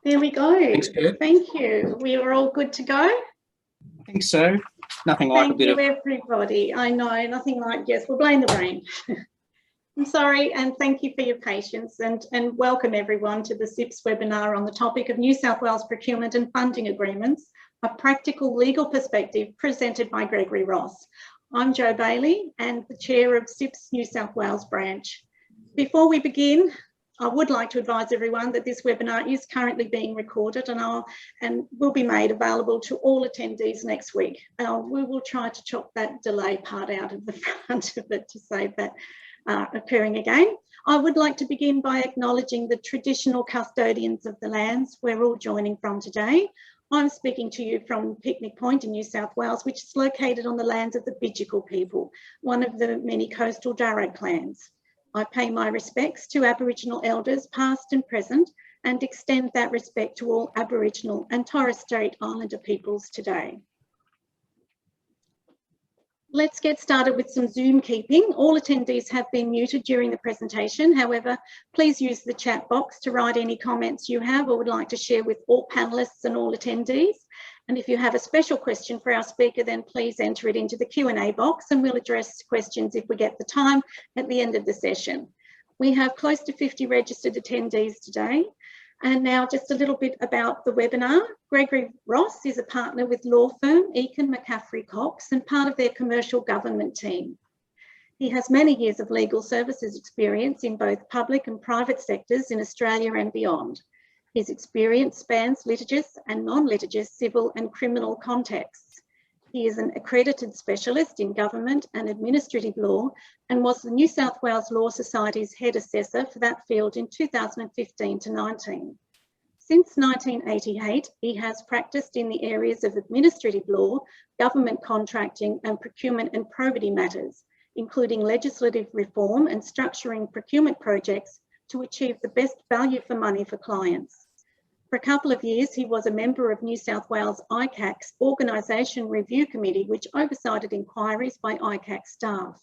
There we go. Thanks, Kurt. Thank you. We are all good to go. I think so. Nothing like a bit of... Thank you, everybody. I know, nothing like, yes, we'll blame the rain. I'm sorry, and thank you for your patience, and welcome everyone to the CIPS webinar on the topic of New South Wales procurement and funding agreements, a practical legal perspective presented by Gregory Ross. I'm Jo Bailey and the chair of CIPS New South Wales branch. Before we begin, I would like to advise everyone that this webinar is currently being recorded and will be made available to all attendees next week. We will try to chop that delay part out of the front of it to save that occurring again. I would like to begin by acknowledging the traditional custodians of the lands we're all joining from today. I'm speaking to you from Picnic Point in New South Wales, which is located on the lands of the Bidjigal people, one of the many coastal Darug clans. I pay my respects to Aboriginal elders past and present and extend that respect to all Aboriginal and Torres Strait Islander peoples today. Let's get started with some Zoom keeping. All attendees have been muted during the presentation. However, please use the chat box to write any comments you have or would like to share with all panellists and all attendees. And if you have a special question for our speaker, then please enter it into the Q&A box and we'll address questions if we get the time at the end of the session. We have close to 50 registered attendees today. And now just a little bit about the webinar. Gregory Ross is a partner with law firm Eakin McCaffrey Cox and part of their commercial government team. He has many years of legal services experience in both public and private sectors in Australia and beyond. His experience spans litigious and non-litigious civil and criminal contexts. He is an accredited specialist in government and administrative law and was the New South Wales Law Society's head assessor for that field in 2015 to 19. Since 1988, he has practiced in the areas of administrative law, government contracting and procurement and probity matters, including legislative reform and structuring procurement projects to achieve the best value for money for clients. For a couple of years, he was a member of New South Wales ICAC's Organisation Review Committee, which oversighted inquiries by ICAC staff.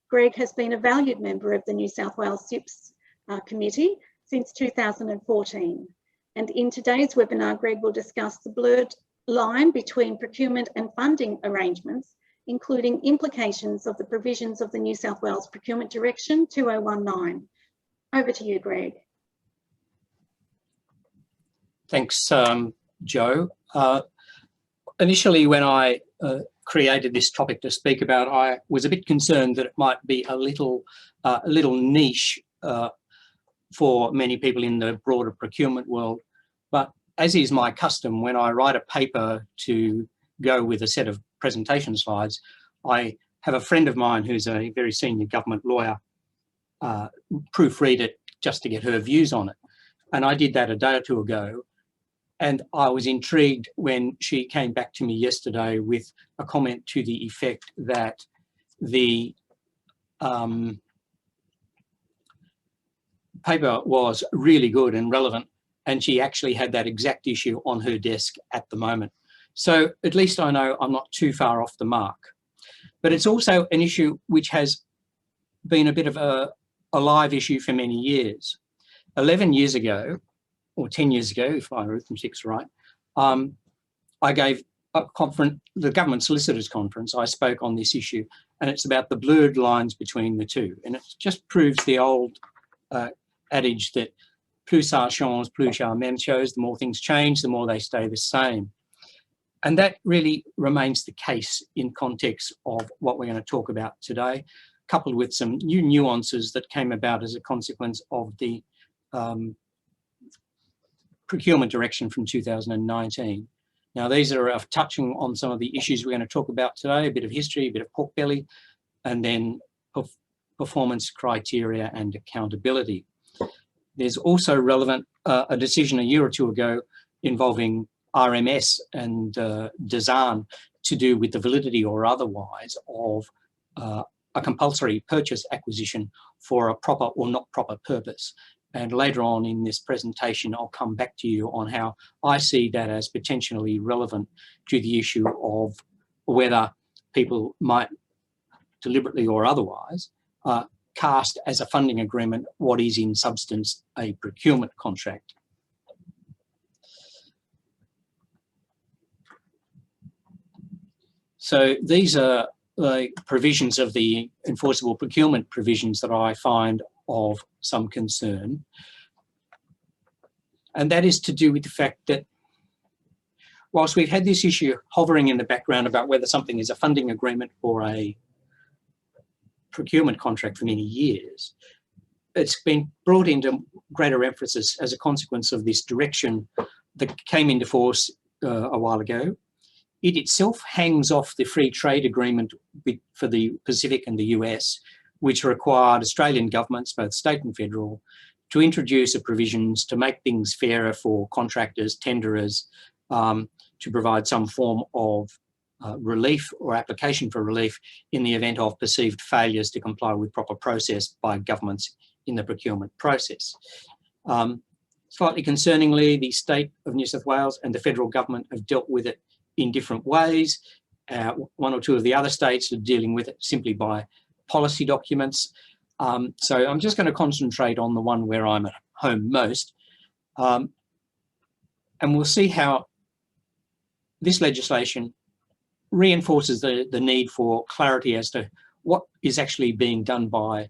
Greg has been a valued member of the New South Wales CIPS Committee since 2014. And in today's webinar, Greg will discuss the blurred line between procurement and funding arrangements, including implications of the provisions of the New South Wales Procurement Direction 2019. Over to you, Greg. Thanks, Jo. Initially, when I created this topic to speak about, I was a bit concerned that it might be a little niche for many people in the broader procurement world. But as is my custom, when I write a paper to go with a set of presentation slides, I have a friend of mine who's a very senior government lawyer proofread it just to get her views on it. And I did that a day or two ago. And I was intrigued when she came back to me yesterday with a comment to the effect that the paper was really good and relevant, and she actually had that exact issue on her desk at the moment. So at least I know I'm not too far off the mark. But it's also an issue which has been a bit of a live issue for many years. 11 years ago, or 10 years ago, if my arithmetic's right, I gave a conference, the Government Solicitors Conference. I spoke on this issue, and it's about the blurred lines between the two. And it just proves the old adage that plus ça change, plus ça même chose, the more things change, the more they stay the same. And that really remains the case in context of what we're going to talk about today, coupled with some new nuances that came about as a consequence of the Procurement Direction from 2019. Now, these are touching on some of the issues we're going to talk about today, a bit of history, a bit of pork belly, and then performance criteria and accountability. There's also relevant a decision a year or two ago involving RMS and Desane to do with the validity or otherwise of a compulsory purchase acquisition for a proper or not proper purpose. And later on in this presentation, I'll come back to you on how I see that as potentially relevant to the issue of whether people might deliberately or otherwise cast as a funding agreement what is in substance a procurement contract. So these are the provisions of the enforceable procurement provisions that I find of some concern. And that is to do with the fact that whilst we've had this issue hovering in the background about whether something is a funding agreement or a procurement contract for many years, it's been brought into greater emphasis as a consequence of this direction that came into force a while ago. It itself hangs off the free trade agreement for the Pacific and the US, which required Australian governments, both state and federal, to introduce provisions to make things fairer for contractors, tenderers, to provide some form of relief or application for relief in the event of perceived failures to comply with proper process by governments in the procurement process. Slightly concerningly, the state of New South Wales and the federal government have dealt with it in different ways. One or two of the other states are dealing with it simply by policy documents. So I'm just going to concentrate on the one where I'm at home most. And we'll see how this legislation reinforces the need for clarity as to what is actually being done by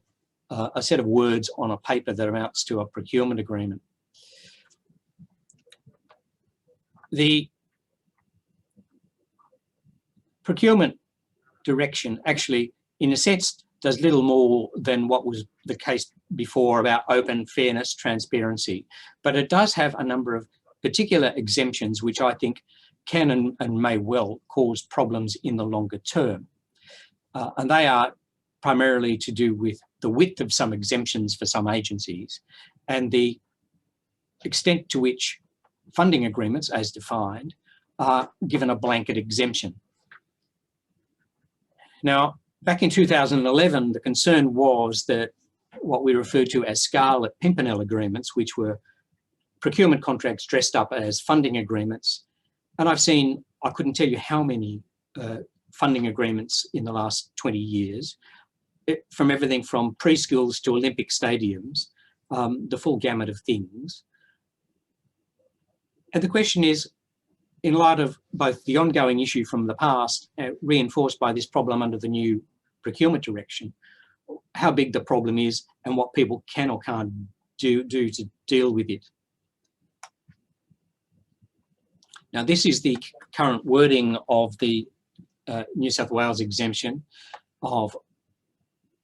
a set of words on a paper that amounts to a procurement agreement. The Procurement Direction actually, in a sense, does little more than what was the case before about open, fairness, transparency. But it does have a number of particular exemptions which I think can and may well cause problems in the longer term. And they are primarily to do with the width of some exemptions for some agencies and the extent to which funding agreements, as defined, are given a blanket exemption. Now, back in 2011, the concern was that what we referred to as Scarlet Pimpernel agreements, which were procurement contracts dressed up as funding agreements. And I've seen, I couldn't tell you how many funding agreements in the last 20 years, from everything from preschools to Olympic stadiums, the full gamut of things. And the question is, in light of both the ongoing issue from the past, reinforced by this problem under the new procurement direction, how big the problem is and what people can or can't do to deal with it. Now, this is the current wording of the New South Wales exemption of,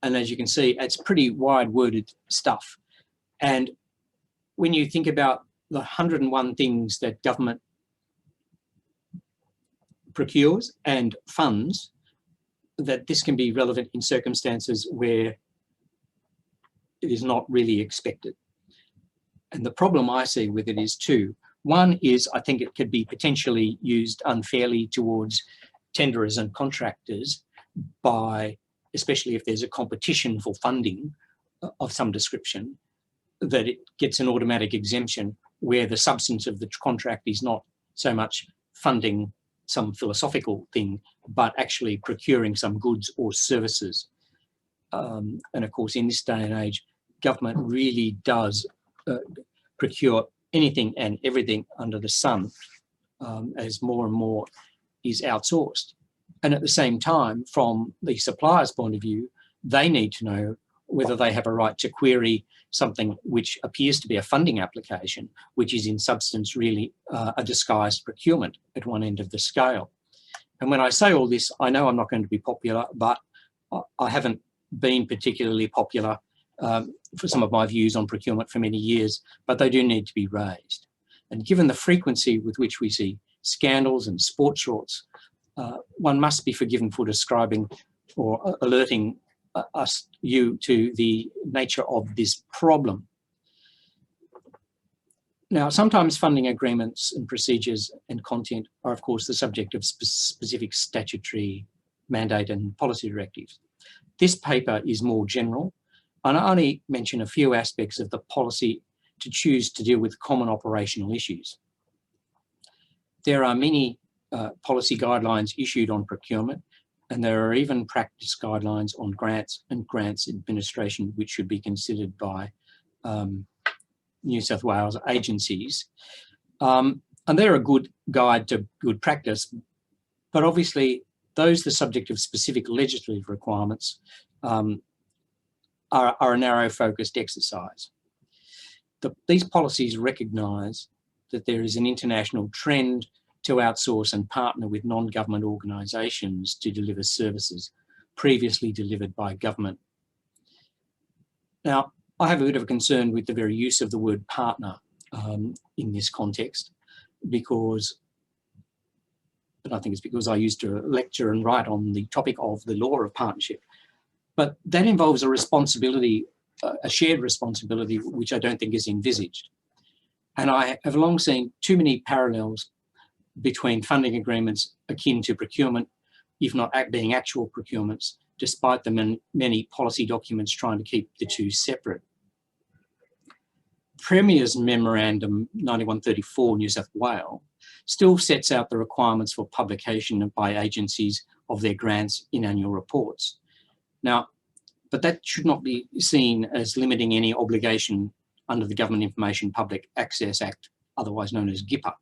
and as you can see, it's pretty wide-worded stuff. And when you think about the 101 things that government procures and funds, that this can be relevant in circumstances where it is not really expected. And the problem I see with it is two. One is I think it could be potentially used unfairly towards tenderers and contractors by, especially if there's a competition for funding of some description, that it gets an automatic exemption where the substance of the contract is not so much funding some philosophical thing, but actually procuring some goods or services. And of course, in this day and age, government really does procure anything and everything under the sun, as more and more is outsourced. And at the same time, from the supplier's point of view, they need to know whether they have a right to query something which appears to be a funding application, which is in substance really a disguised procurement at one end of the scale. And when I say all this, I know I'm not going to be popular, but I haven't been particularly popular for some of my views on procurement for many years, but they do need to be raised. And given the frequency with which we see scandals and sports shorts, one must be forgiven for describing or alerting you to the nature of this problem. Now, sometimes funding agreements and procedures and content are, of course, the subject of specific statutory mandate and policy directives. This paper is more general, and I only mention a few aspects of the policy to choose to deal with common operational issues. There are many policy guidelines issued on procurement, and there are even practice guidelines on grants and grants administration, which should be considered by New South Wales agencies. And they're a good guide to good practice, but obviously those the subject of specific legislative requirements are a narrow focused exercise. These policies recognise that there is an international trend to outsource and partner with non-government organisations to deliver services previously delivered by government. Now, I have a bit of a concern with the very use of the word partner in this context, because, but I think it's because I used to lecture and write on the topic of the law of partnership. But that involves a responsibility, a shared responsibility, which I don't think is envisaged. And I have long seen too many parallels between funding agreements akin to procurement, if not being actual procurements, despite the many policy documents trying to keep the two separate. Premier's Memorandum 9134, New South Wales, still sets out the requirements for publication by agencies of their grants in annual reports. Now, but that should not be seen as limiting any obligation under the Government Information Public Access Act, otherwise known as GIPA.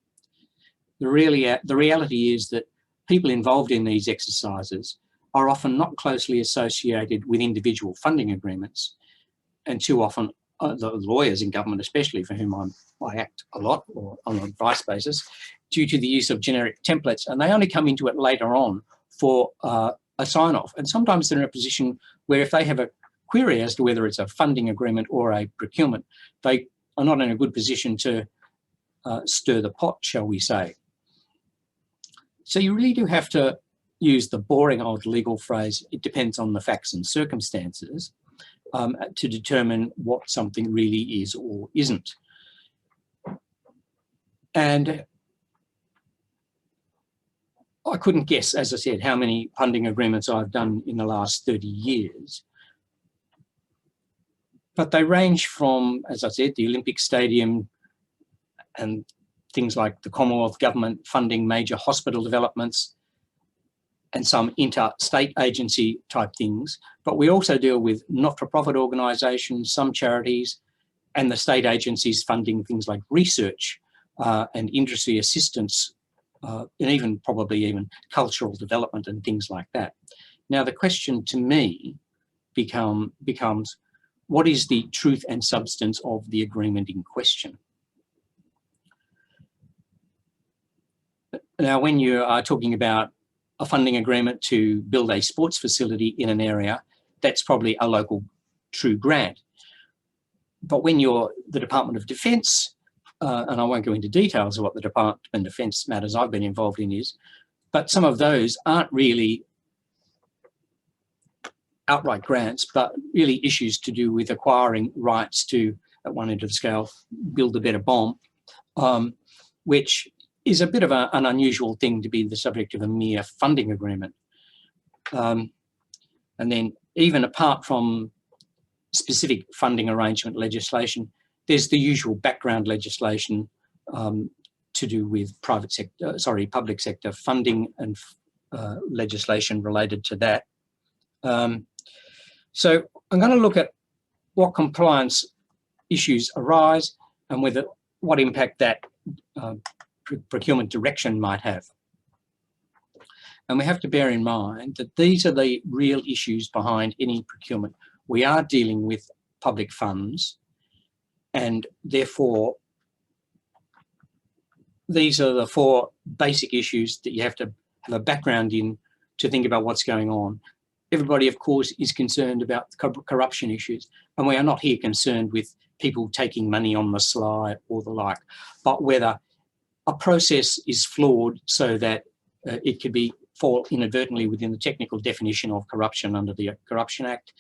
The reality is that people involved in these exercises are often not closely associated with individual funding agreements, and too often the lawyers in government, especially, for whom I act a lot or on an advice basis, due to the use of generic templates, and they only come into it later on for a sign-off. And sometimes they're in a position where if they have a query as to whether it's a funding agreement or a procurement, they are not in a good position to stir the pot, shall we say. So you really do have to use the boring old legal phrase, it depends on the facts and circumstances, to determine what something really is or isn't. And I couldn't guess, as I said, how many funding agreements I've done in the last 30 years. But they range from, as I said, the Olympic Stadium and things like the Commonwealth Government funding major hospital developments and some interstate agency type things. But we also deal with not-for-profit organisations, some charities, and the state agencies funding things like research and industry assistance, and even probably even cultural development and things like that. Now, the question to me becomes, what is the truth and substance of the agreement in question? Now, when you are talking about a funding agreement to build a sports facility in an area, that's probably a local true grant. But when you're the Department of Defence, and I won't go into details of what the Department of Defence matters I've been involved in is, but some of those aren't really outright grants, but really issues to do with acquiring rights to, at one end of the scale, build a better bomb, which is a bit of an unusual thing to be the subject of a mere funding agreement. And then even apart from specific funding arrangement legislation, there's the usual background legislation to do with public sector funding and legislation related to that. So I'm going to look at what compliance issues arise and what impact that procurement direction might have. And we have to bear in mind that these are the real issues behind any procurement. We are dealing with public funds, and therefore these are the four basic issues that you have to have a background in to think about what's going on. Everybody, of course, is concerned about corruption issues, and we are not here concerned with people taking money on the sly or the like, but whether a process is flawed so that it could fall inadvertently within the technical definition of corruption under the Corruption Act.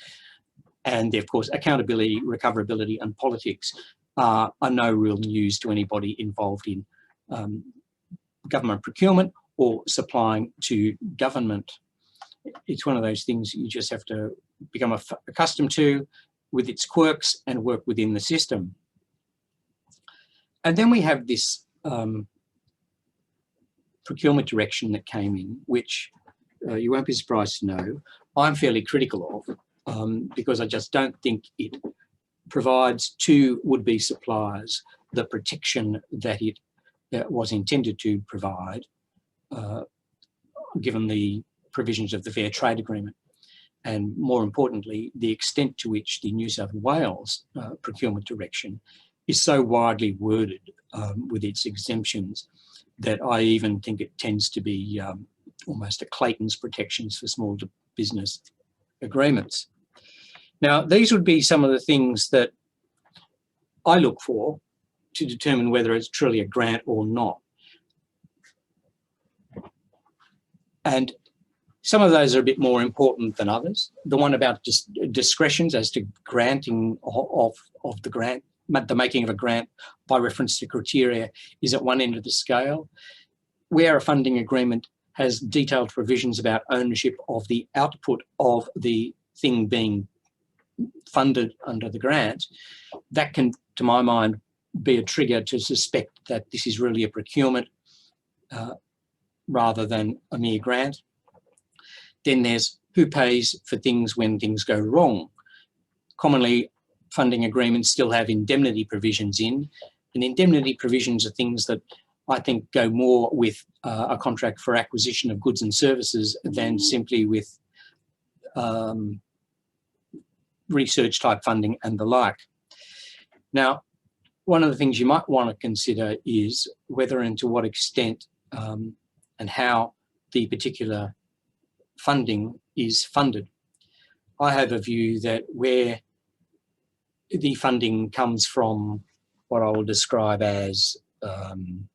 And of course, accountability, recoverability and politics are no real news to anybody involved in government procurement or supplying to government. It's one of those things you just have to become accustomed to with its quirks and work within the system. And then we have this procurement direction that came in, which you won't be surprised to know I'm fairly critical of, because I just don't think it provides to would-be suppliers the protection that it was intended to provide, given the provisions of the Fair Trade Agreement, and more importantly, the extent to which the New South Wales Procurement Direction is so widely worded with its exemptions that I even think it tends to be almost a Clayton's protections for small business agreements. Now, these would be some of the things that I look for to determine whether it's truly a grant or not. And some of those are a bit more important than others. The one about just discretions as to granting of the grant, the making of a grant by reference to criteria, is at one end of the scale. Where a funding agreement has detailed provisions about ownership of the output of the thing being funded under the grant, that can, to my mind, be a trigger to suspect that this is really a procurement rather than a mere grant. Then there's who pays for things when things go wrong. Commonly, funding agreements still have indemnity provisions in, and indemnity provisions are things that I think go more with a contract for acquisition of goods and services than simply with research type funding and the like. Now, one of the things you might want to consider is whether and to what extent and how the particular funding is funded. I have a view that where the funding comes from what I will describe as the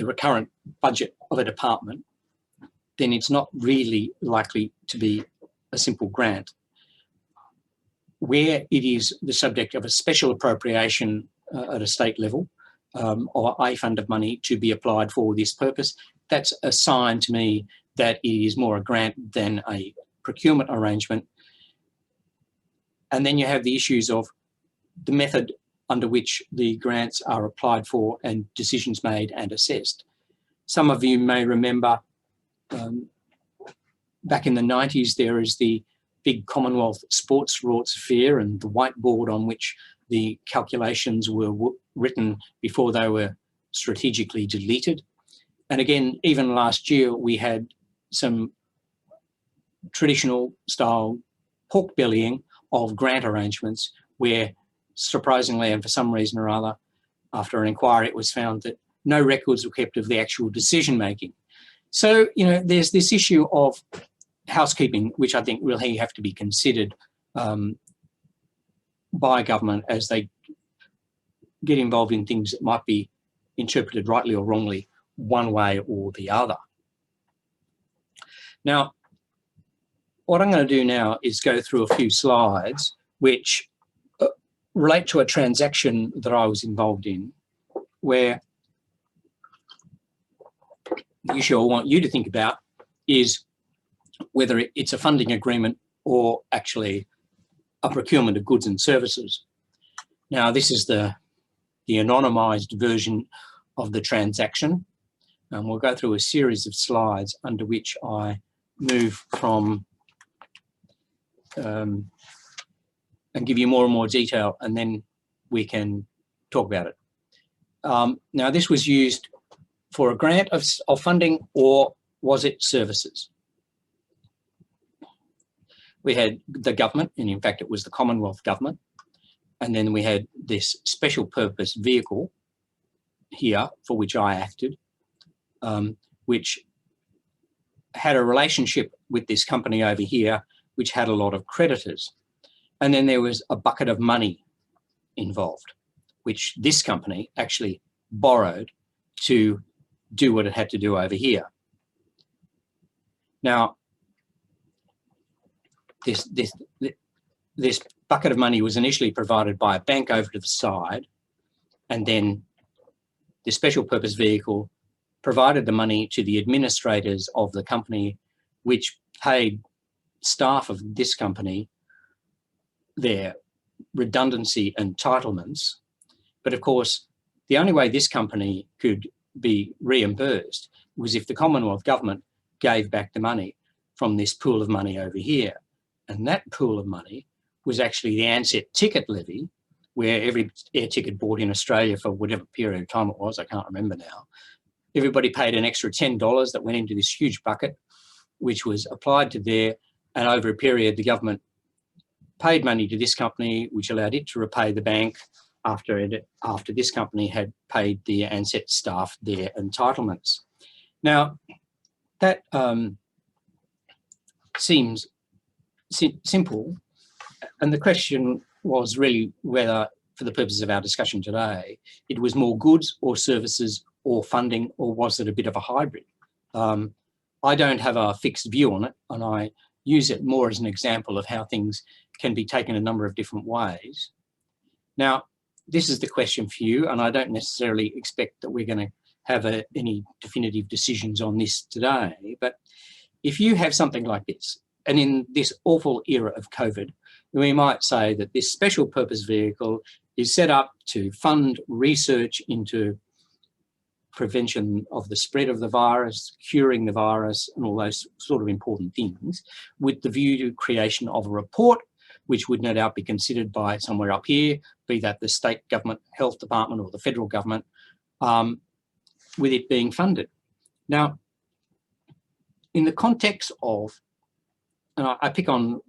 recurrent budget of a department, then it's not really likely to be a simple grant. Where it is the subject of a special appropriation at a state level or a fund of money to be applied for this purpose, that's a sign to me that it is more a grant than a procurement arrangement. And then you have the issues of the method under which the grants are applied for and decisions made and assessed. Some of you may remember back in the 90s, there is the big Commonwealth Sports Rorts Fair and the whiteboard on which the calculations were written before they were strategically deleted. And again, even last year, we had some traditional style pork bellying of grant arrangements where, surprisingly, and for some reason or other, after an inquiry, it was found that no records were kept of the actual decision making. So, you know, there's this issue of housekeeping, which I think really have to be considered by government as they get involved in things that might be interpreted rightly or wrongly one way or the other. Now, what I'm going to do now is go through a few slides which relate to a transaction that I was involved in, where the issue I want you to think about is whether it's a funding agreement or actually a procurement of goods and services. Now, this is the anonymised version of the transaction, and we'll go through a series of slides under which I move from and give you more and more detail, and then we can talk about it. Now, this was used for a grant of funding, or was it services? We had the government, and in fact it was the Commonwealth government, and then we had this special purpose vehicle here for which I acted, which had a relationship with this company over here, which had a lot of creditors. And then there was a bucket of money involved, which this company actually borrowed to do what it had to do over here. Now, this bucket of money was initially provided by a bank over to the side, and then the special purpose vehicle provided the money to the administrators of the company, which paid staff of this company their redundancy entitlements. But of course, the only way this company could be reimbursed was if the Commonwealth government gave back the money from this pool of money over here. And that pool of money was actually the ANZ ticket levy, where every air ticket bought in Australia for whatever period of time it was, I can't remember now, everybody paid an extra $10 that went into this huge bucket, which was applied to there, and over a period, the government paid money to this company, which allowed it to repay the bank after this company had paid the ANZ staff their entitlements. Now, that seems simple, and the question was really whether, for the purpose of our discussion today, it was more goods or services or funding, or was it a bit of a hybrid? I don't have a fixed view on it, and I use it more as an example of how things can be taken a number of different ways. Now, this is the question for you, and I don't necessarily expect that we're going to have any definitive decisions on this today, but if you have something like this, and in this awful era of COVID, we might say that this special purpose vehicle is set up to fund research into prevention of the spread of the virus, curing the virus, and all those sort of important things, with the view to creation of a report, which would no doubt be considered by somewhere up here, be that the state government, health department, or the federal government, with it being funded. Now, in the context of, and I pick on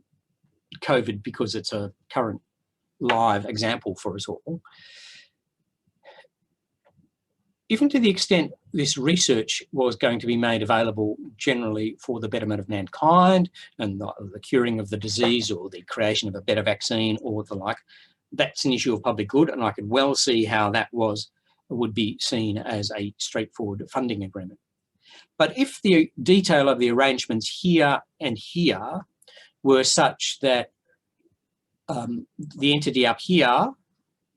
COVID because it's a current live example for us all, even to the extent this research was going to be made available generally for the betterment of mankind and the curing of the disease or the creation of a better vaccine or the like, that's an issue of public good, and I could well see how that would be seen as a straightforward funding agreement. But if the detail of the arrangements here and here were such that the entity up here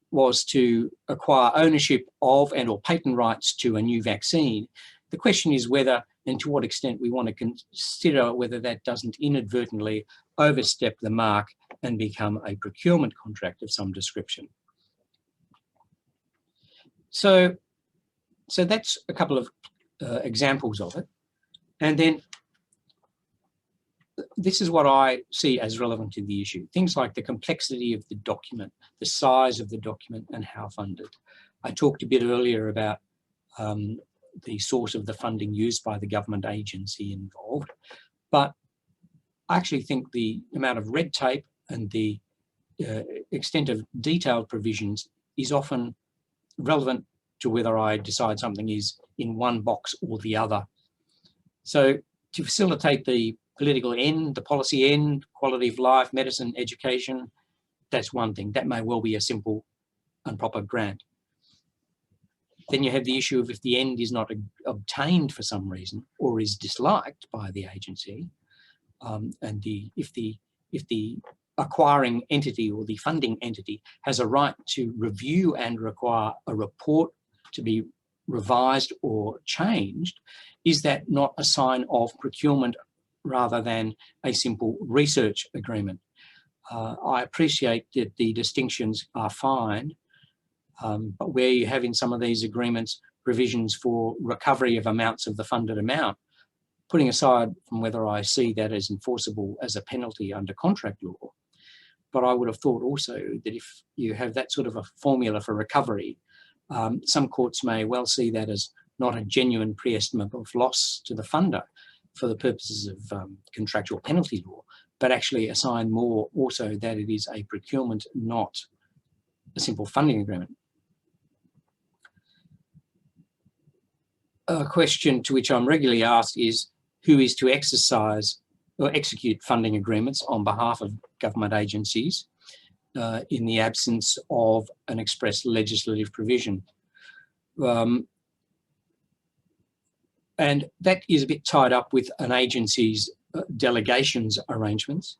was to acquire ownership of and or patent rights to a new vaccine, the question is whether and to what extent we want to consider whether that doesn't inadvertently overstep the mark and become a procurement contract of some description. So that's a couple of examples of it. And then this is what I see as relevant to the issue. Things like the complexity of the document, the size of the document, and how funded. I talked a bit earlier about the source of the funding used by the government agency involved, but I actually think the amount of red tape and the extent of detailed provisions is often relevant to whether I decide something is in one box or the other. So to facilitate the political end, the policy end, quality of life, medicine, education, that's one thing. That may well be a simple and proper grant. Then you have the issue of if the end is not obtained for some reason or is disliked by the agency, and if the acquiring entity or the funding entity has a right to review and require a report to be revised or changed, is that not a sign of procurement rather than a simple research agreement? I appreciate that the distinctions are fine, but where you have in some of these agreements provisions for recovery of amounts of the funded amount, putting aside from whether I see that as enforceable as a penalty under contract law, but I would have thought also that if you have that sort of a formula for recovery, some courts may well see that as not a genuine pre-estimate of loss to the funder for the purposes of contractual penalty law, but actually assign more also that it is a procurement, not a simple funding agreement. A question to which I'm regularly asked is who is to exercise or execute funding agreements on behalf of government agencies in the absence of an express legislative provision. And that is a bit tied up with an agency's delegations arrangements.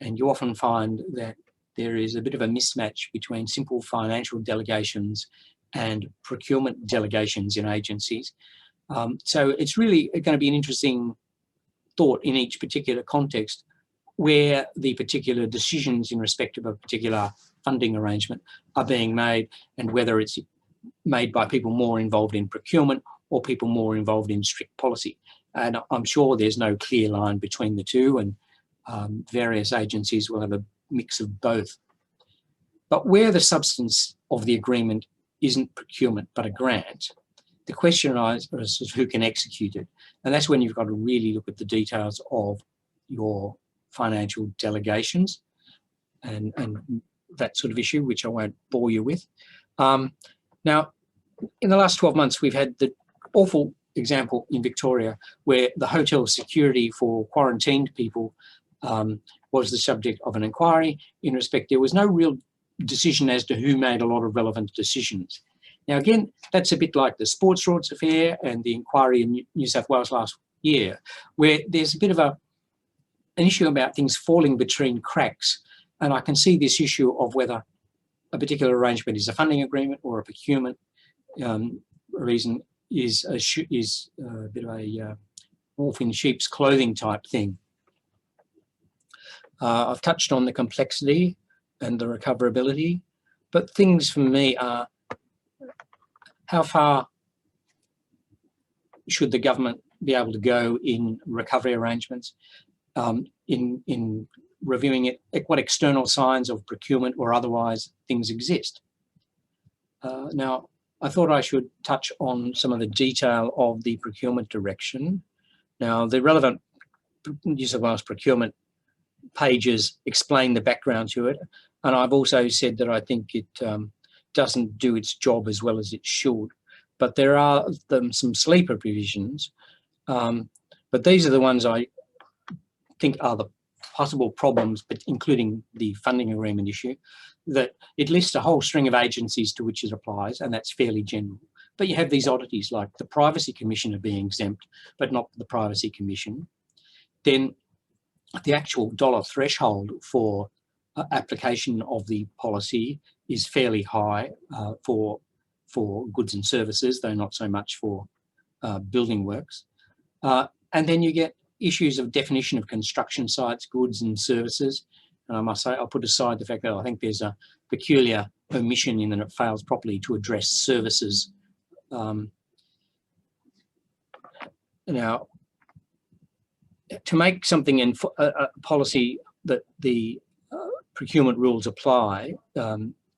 And you often find that there is a bit of a mismatch between simple financial delegations and procurement delegations in agencies. So it's really going to be an interesting thought in each particular context where the particular decisions in respect of a particular funding arrangement are being made and whether it's made by people more involved in procurement or people more involved in strict policy. And I'm sure there's no clear line between the two, and various agencies will have a mix of both. But where the substance of the agreement isn't procurement but a grant, the question arises who can execute it. And that's when you've got to really look at the details of your financial delegations and that sort of issue, which I won't bore you with. Now, in the last 12 months, we've had the awful example in Victoria where the hotel security for quarantined people was the subject of an inquiry. In respect, there was no real decision as to who made a lot of relevant decisions. Now, again, that's a bit like the Sports Rorts affair and the inquiry in New South Wales last year, where there's a bit of an issue about things falling between cracks. And I can see this issue of whether a particular arrangement is a funding agreement or a procurement reason is a bit of a wolf in sheep's clothing type thing. I've touched on the complexity and the recoverability, but things for me are how far should the government be able to go in recovery arrangements, in reviewing it, what external signs of procurement or otherwise things exist. Now, I thought I should touch on some of the detail of the Procurement Direction. Now, the relevant New South Wales procurement pages explain the background to it, and I've also said that I think it doesn't do its job as well as it should. But there are some sleeper provisions, but these are the ones I think are the possible problems, but including the funding agreement issue, that it lists a whole string of agencies to which it applies, and that's fairly general. But you have these oddities like the Privacy Commissioner being exempt, but not the Privacy Commission. Then the actual dollar threshold for application of the policy is fairly high for goods and services, though not so much for building works. And then you get issues of definition of construction sites, goods and services. And I must say, I'll put aside the fact that I think there's a peculiar omission in that it fails properly to address services. Now, to make something in a policy that the procurement rules apply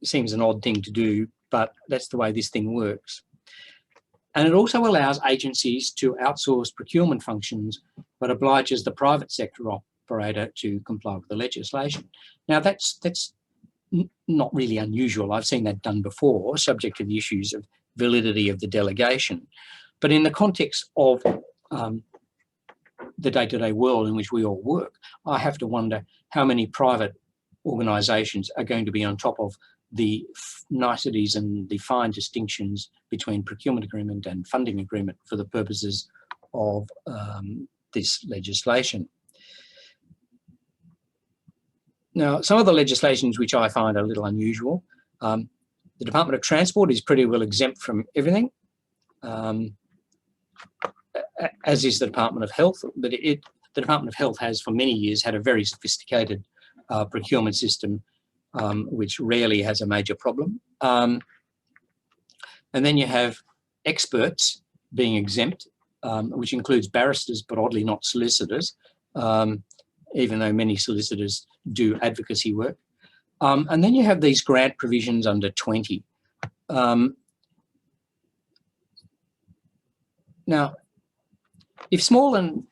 seems an odd thing to do, but that's the way this thing works. And it also allows agencies to outsource procurement functions, but obliges the private sector operator to comply with the legislation. Now, that's not really unusual. I've seen that done before, subject to the issues of validity of the delegation. But in the context of the day-to-day world in which we all work, I have to wonder how many private organisations are going to be on top of the niceties and the fine distinctions between procurement agreement and funding agreement for the purposes of this legislation. Now, some of the legislations which I find a little unusual, the Department of Transport is pretty well exempt from everything, as is the Department of Health, but the Department of Health has for many years had a very sophisticated procurement system which rarely has a major problem. And then you have experts being exempt, which includes barristers, but oddly not solicitors, even though many solicitors do advocacy work. And then you have these grant provisions under 20. Now, if small and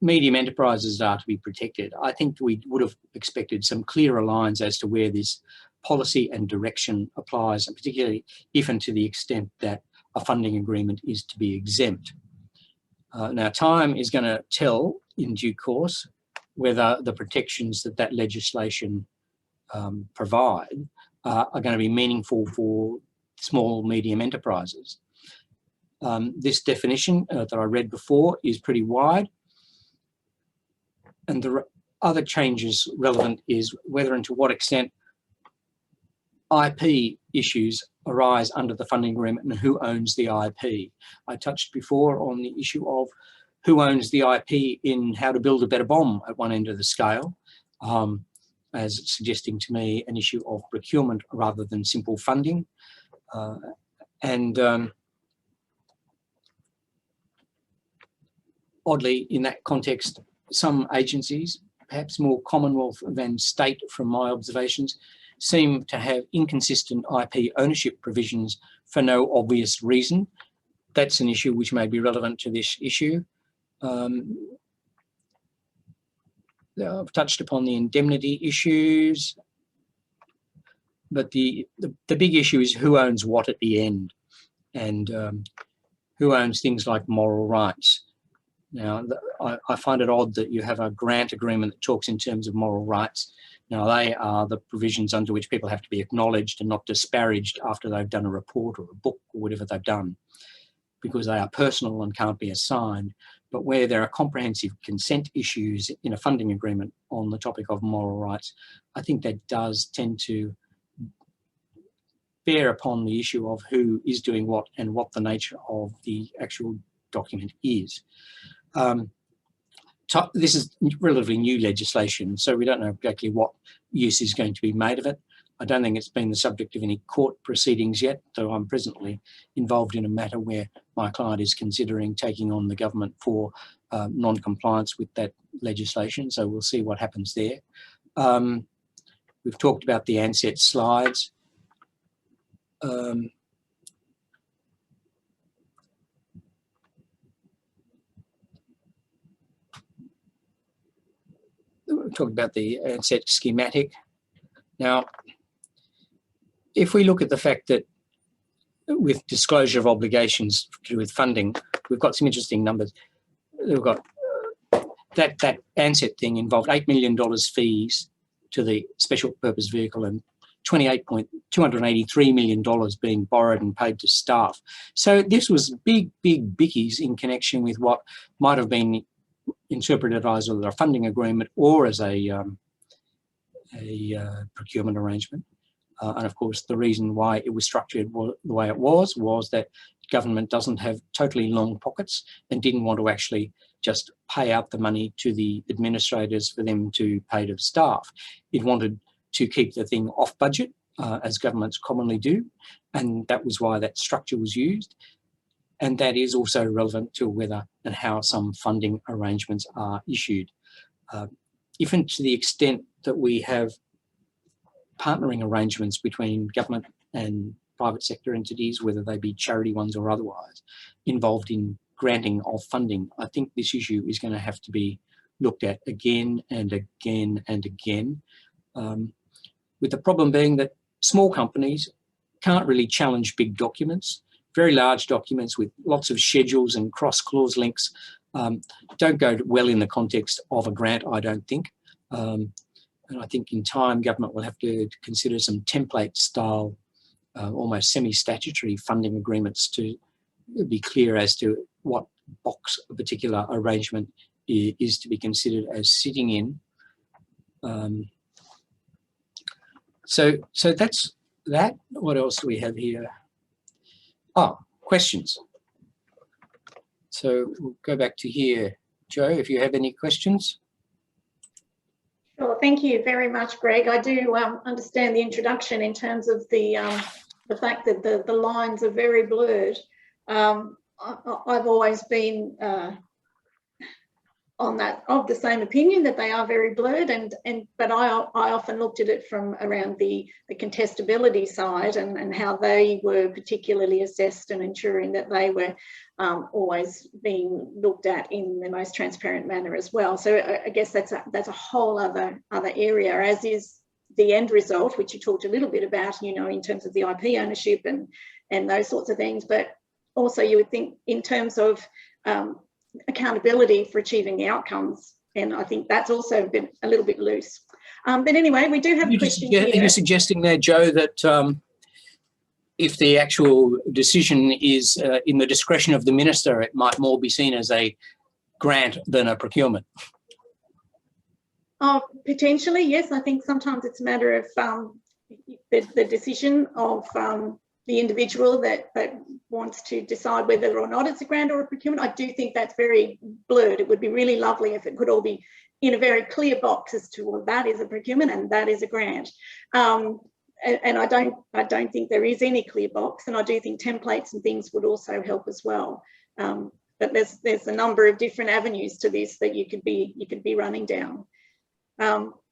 medium enterprises are to be protected, I think we would have expected some clearer lines as to where this policy and direction applies, and particularly if and to the extent that a funding agreement is to be exempt. Now, time is going to tell in due course whether the protections that that legislation provide are going to be meaningful for small, medium enterprises. This definition that I read before is pretty wide. And the other changes relevant is whether and to what extent IP issues arise under the funding agreement and who owns the IP. I touched before on the issue of who owns the IP in How to Build a Better Bomb at one end of the scale, as suggesting to me an issue of procurement rather than simple funding. Oddly, in that context, some agencies, perhaps more Commonwealth than state from my observations, seem to have inconsistent IP ownership provisions for no obvious reason. that's an issue which may be relevant to this issue. I've touched upon the indemnity issues, but the big issue is who owns what at the end, and who owns things like moral rights. Now, I find it odd that you have a grant agreement that talks in terms of moral rights. Now, they are the provisions under which people have to be acknowledged and not disparaged after they've done a report or a book or whatever they've done, because they are personal and can't be assigned. But where there are comprehensive consent issues in a funding agreement on the topic of moral rights, I think that does tend to bear upon the issue of who is doing what and what the nature of the actual document is. This is relatively new legislation, so we don't know exactly what use is going to be made of it. I don't think it's been the subject of any court proceedings yet, though I'm presently involved in a matter where my client is considering taking on the government for non-compliance with that legislation, so we'll see what happens there. We've talked about the ANZ slides. We're talking about the ANZ schematic. Now, if we look at the fact that with disclosure of obligations to do with funding, we've got some interesting numbers. We've got that ANZ thing involved $8 million fees to the special purpose vehicle and $283 million being borrowed and paid to staff. So this was big bickies in connection with what might have been interpreted as either a funding agreement or as a procurement arrangement. And of course, the reason why it was structured the way it was that government doesn't have totally long pockets and didn't want to actually just pay out the money to the administrators for them to pay to the staff. It wanted to keep the thing off budget, as governments commonly do, and that was why that structure was used. And that is also relevant to whether and how some funding arrangements are issued. If and to the extent that we have partnering arrangements between government and private sector entities, whether they be charity ones or otherwise, involved in granting of funding, I think this issue is going to have to be looked at again and again and again, with the problem being that small companies can't really challenge big documents. Very large documents with lots of schedules and cross-clause links don't go well in the context of a grant, I don't think. And I think in time, government will have to consider some template-style, almost semi-statutory funding agreements to be clear as to what box a particular arrangement is to be considered as sitting in. So that's that. What else do we have here? Oh, questions. So we'll go back to here. Joe, if you have any questions. Sure, thank you very much, Greg. I do understand the introduction in terms of the fact that the lines are very blurred. I've always been of the same opinion that they are very blurred, but I often looked at it from around the contestability side and how they were particularly assessed and ensuring that they were always being looked at in the most transparent manner as well. So I guess that's a whole other area, as is the end result, which you talked a little bit about, you know, in terms of the IP ownership and those sorts of things. But also you would think in terms of accountability for achieving the outcomes, and I think that's also been a little bit loose. But anyway, we do have a question here. Are you suggesting there, Joe, that if the actual decision is in the discretion of the minister, it might more be seen as a grant than a procurement? Oh, potentially, yes. I think sometimes it's a matter of the decision of the individual that wants to decide whether or not it's a grant or a procurement. I do think that's very blurred. It would be really lovely if it could all be in a very clear box as to, well, that is a procurement and that is a grant. And I don't think there is any clear box, and I do think templates and things would also help as well. But there's a number of different avenues to this that you could be running down.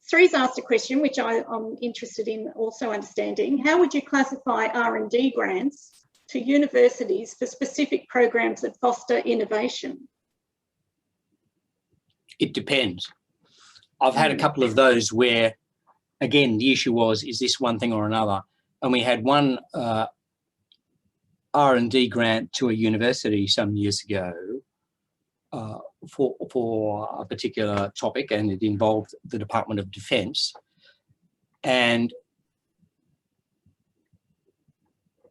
Sree's asked a question which I'm interested in also understanding. How would you classify R&D grants to universities for specific programs that foster innovation? It depends. I've had a couple of those where, again, the issue was, is this one thing or another? And we had one R&D grant to a university some years ago for a particular topic, and it involved the Department of Defence. And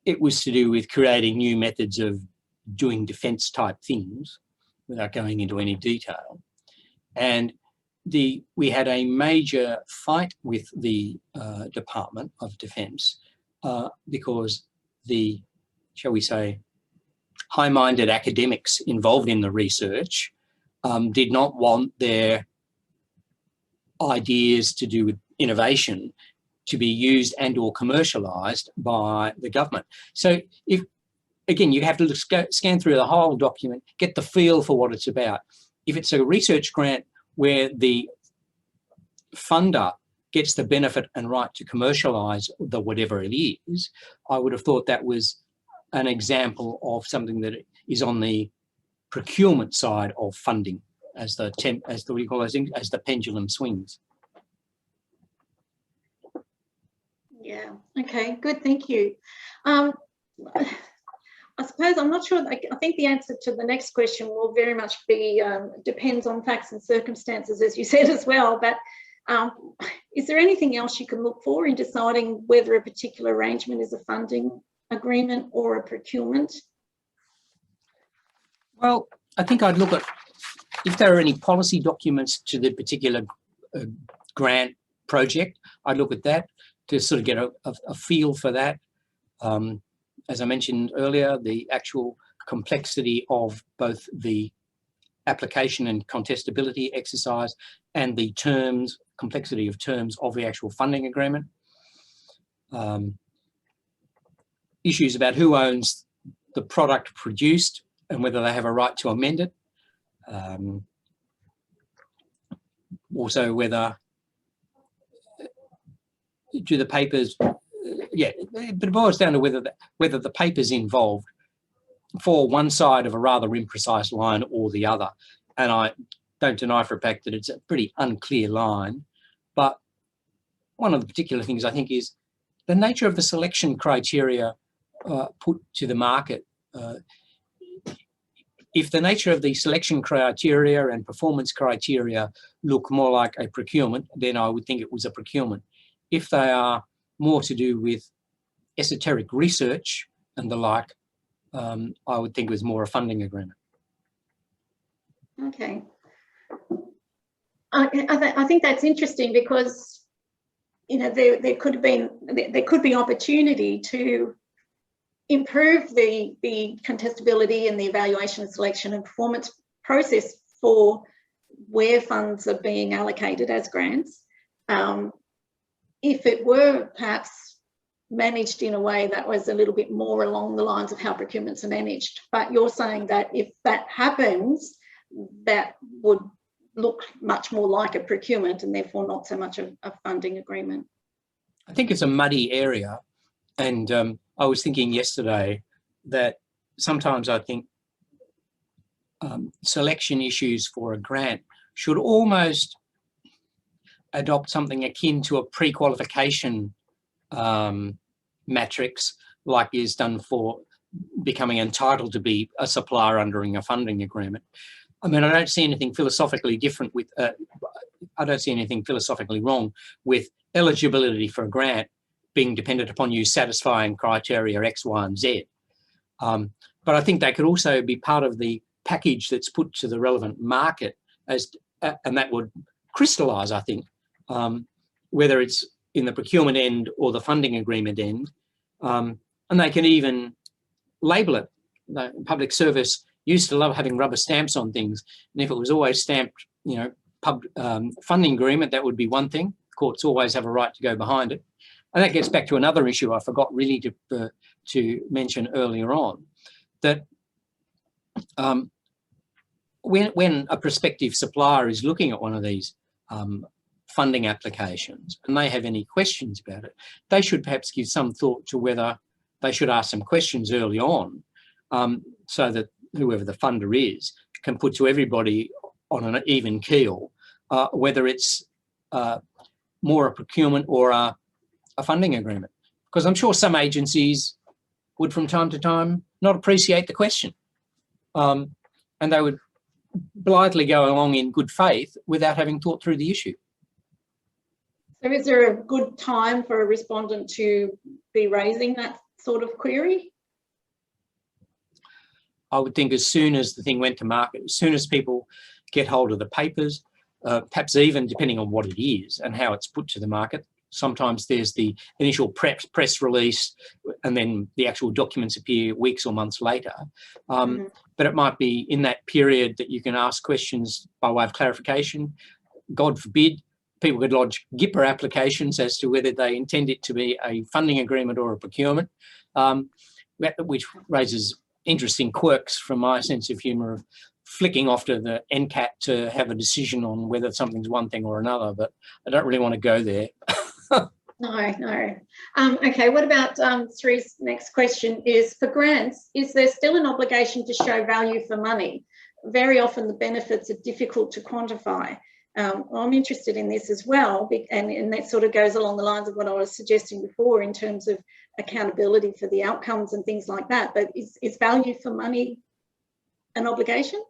it was to do with creating new methods of doing defence type things, without going into any detail. And we had a major fight with the Department of Defence because the, shall we say, high-minded academics involved in the research did not want their ideas to do with innovation to be used and or commercialised by the government. So if, again, you have to scan through the whole document, get the feel for what it's about. If it's a research grant where the funder gets the benefit and right to commercialise the whatever it is, I would have thought that was an example of something that is on the procurement side of funding, as the what do you call those things, as the pendulum swings. Yeah, okay, good, thank you. I suppose, I'm not sure, I think the answer to the next question will very much be, depends on facts and circumstances, as you said as well, but is there anything else you can look for in deciding whether a particular arrangement is a funding agreement or a procurement? Well, I think I'd look at if there are any policy documents to the particular grant project. I'd look at that to sort of get a feel for that. As I mentioned earlier, the actual complexity of both the application and contestability exercise and the terms, complexity of terms of the actual funding agreement. Issues about who owns the product produced and whether they have a right to amend it. Also, whether do the papers, but it boils down to whether the papers involved fall one side of a rather imprecise line or the other. And I don't deny for a fact that it's a pretty unclear line. But one of the particular things I think is the nature of the selection criteria put to the market. If the nature of the selection criteria and performance criteria look more like a procurement, then I would think it was a procurement. If they are more to do with esoteric research and the like, I would think it was more a funding agreement. Okay. I think that's interesting because, you know, there could be opportunity to improve the contestability and the evaluation, selection and performance process for where funds are being allocated as grants. If it were perhaps managed in a way that was a little bit more along the lines of how procurements are managed. But you're saying that if that happens, that would look much more like a procurement and therefore not so much a funding agreement. I think it's a muddy area. And I was thinking yesterday that sometimes I think selection issues for a grant should almost adopt something akin to a pre-qualification matrix, like is done for becoming entitled to be a supplier under a funding agreement. I mean, I don't see anything philosophically different with, I don't see anything philosophically wrong with eligibility for a grant being dependent upon you satisfying criteria X, Y, and Z. But I think they could also be part of the package that's put to the relevant market, and that would crystallise, I think, whether it's in the procurement end or the funding agreement end. And they can even label it. The public service used to love having rubber stamps on things. And if it was always stamped, you know, funding agreement, that would be one thing. Courts always have a right to go behind it. And that gets back to another issue I forgot really to mention earlier on, that when a prospective supplier is looking at one of these funding applications and they have any questions about it, they should perhaps give some thought to whether they should ask some questions early on, so that whoever the funder is can put to everybody on an even keel, whether it's more a procurement or a funding agreement. Because I'm sure some agencies would from time to time not appreciate the question, and they would blithely go along in good faith without having thought through the issue. So is there a good time for a respondent to be raising that sort of query? I would think as soon as the thing went to market, as soon as people get hold of the papers, perhaps even depending on what it is and how it's put to the market. Sometimes there's the initial press release and then the actual documents appear weeks or months later. But it might be in that period that you can ask questions by way of clarification. God forbid, people could lodge GIPA applications as to whether they intend it to be a funding agreement or a procurement, which raises interesting quirks from my sense of humour of flicking off to the NCAT to have a decision on whether something's one thing or another, but I don't really want to go there. No. Okay, what about Sri's next question is, for grants, is there still an obligation to show value for money? Very often the benefits are difficult to quantify. I'm interested in this as well, and that sort of goes along the lines of what I was suggesting before in terms of accountability for the outcomes and things like that. But is value for money an obligation?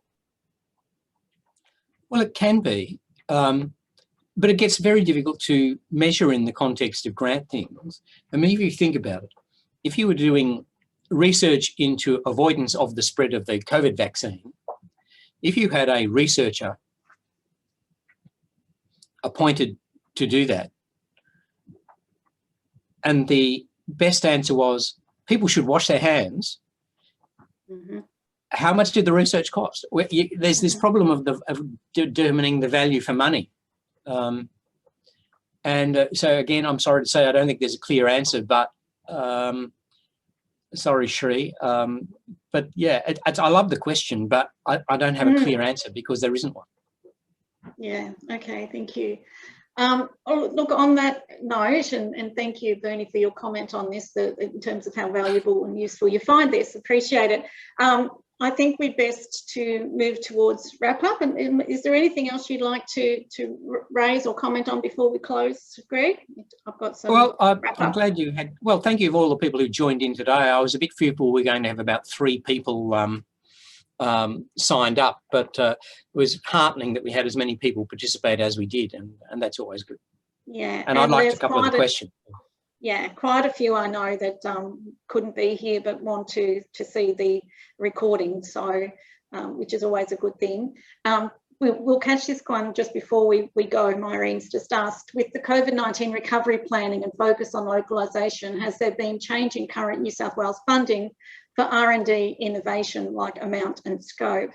Well, it can be, but it gets very difficult to measure in the context of grant things. I mean, if you think about it, if you were doing research into avoidance of the spread of the COVID vaccine, if you had a researcher appointed to do that, and the best answer was people should wash their hands, how much did the research cost? There's this problem of determining the value for money. So again, I'm sorry to say I don't think there's a clear answer, but sorry, Shri. But yeah, I love the question, but I don't have a clear answer because there isn't one. Yeah, okay, thank you. Look, on that note, and thank you, Bernie, for your comment on this, in terms of how valuable and useful you find this, appreciate it. I think we're best to move towards wrap up. And is there anything else you'd like to raise or comment on before we close, Greg? I've got some. Well, I'm glad you had. Well, thank you for all the people who joined in today. I was a bit fearful we're going to have about 3 people signed up, but it was heartening that we had as many people participate as we did, and that's always good. Yeah, and I'd like to couple of the questions. Yeah, quite a few I know that couldn't be here but want to see the recording, so which is always a good thing. We'll catch this one just before we go. Myrene's just asked, with the COVID-19 recovery planning and focus on localisation, has there been change in current New South Wales funding for R&D innovation, like amount and scope?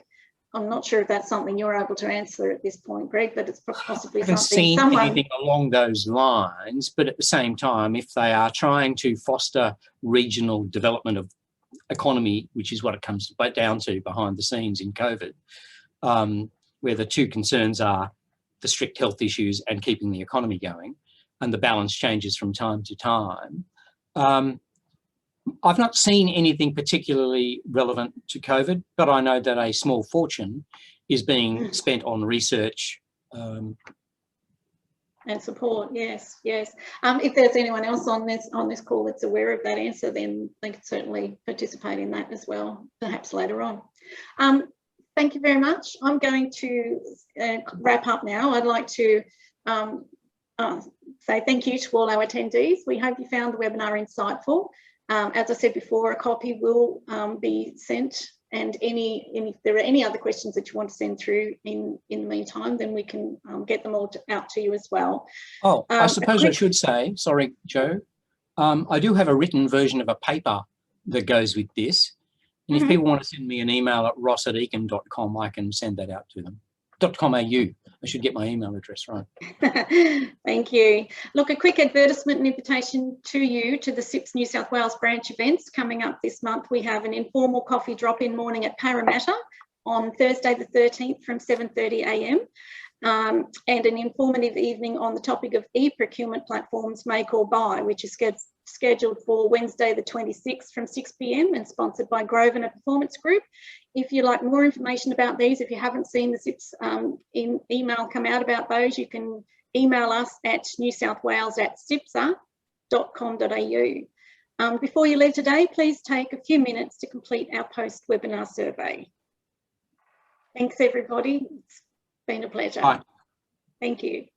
I'm not sure if that's something you're able to answer at this point, Greg, but it's possibly something. I haven't seen anything along those lines, but at the same time, if they are trying to foster regional development of economy, which is what it comes down to behind the scenes in COVID, where the two concerns are the strict health issues and keeping the economy going, and the balance changes from time to time. I've not seen anything particularly relevant to COVID, but I know that a small fortune is being spent on research. And support, yes. If there's anyone else on this call that's aware of that answer, then they can certainly participate in that as well, perhaps later on. Thank you very much. I'm going to wrap up now. I'd like to say thank you to all our attendees. We hope you found the webinar insightful. As I said before, a copy will be sent, and if there are any other questions that you want to send through in the meantime, then we can get them all out to you as well. Oh, I suppose I should say, sorry, Joe, I do have a written version of a paper that goes with this. And if people want to send me an email at ross@econ.com, I can send that out to them. .com.au. I should get my email address right. Thank you. Look, a quick advertisement and invitation to you to the CIPS New South Wales branch events coming up this month. We have an informal coffee drop-in morning at Parramatta on Thursday the 13th from 7:30 a.m. And an informative evening on the topic of e-procurement platforms make or buy, which is scheduled for Wednesday the 26th from 6 p.m. and sponsored by Grosvenor Performance Group. If you'd like more information about these, if you haven't seen the CIPS email come out about those, you can email us at newsouthwales@cipsa.com.au. Before you leave today, please take a few minutes to complete our post-webinar survey. Thanks, everybody. It's been a pleasure. Bye. Thank you.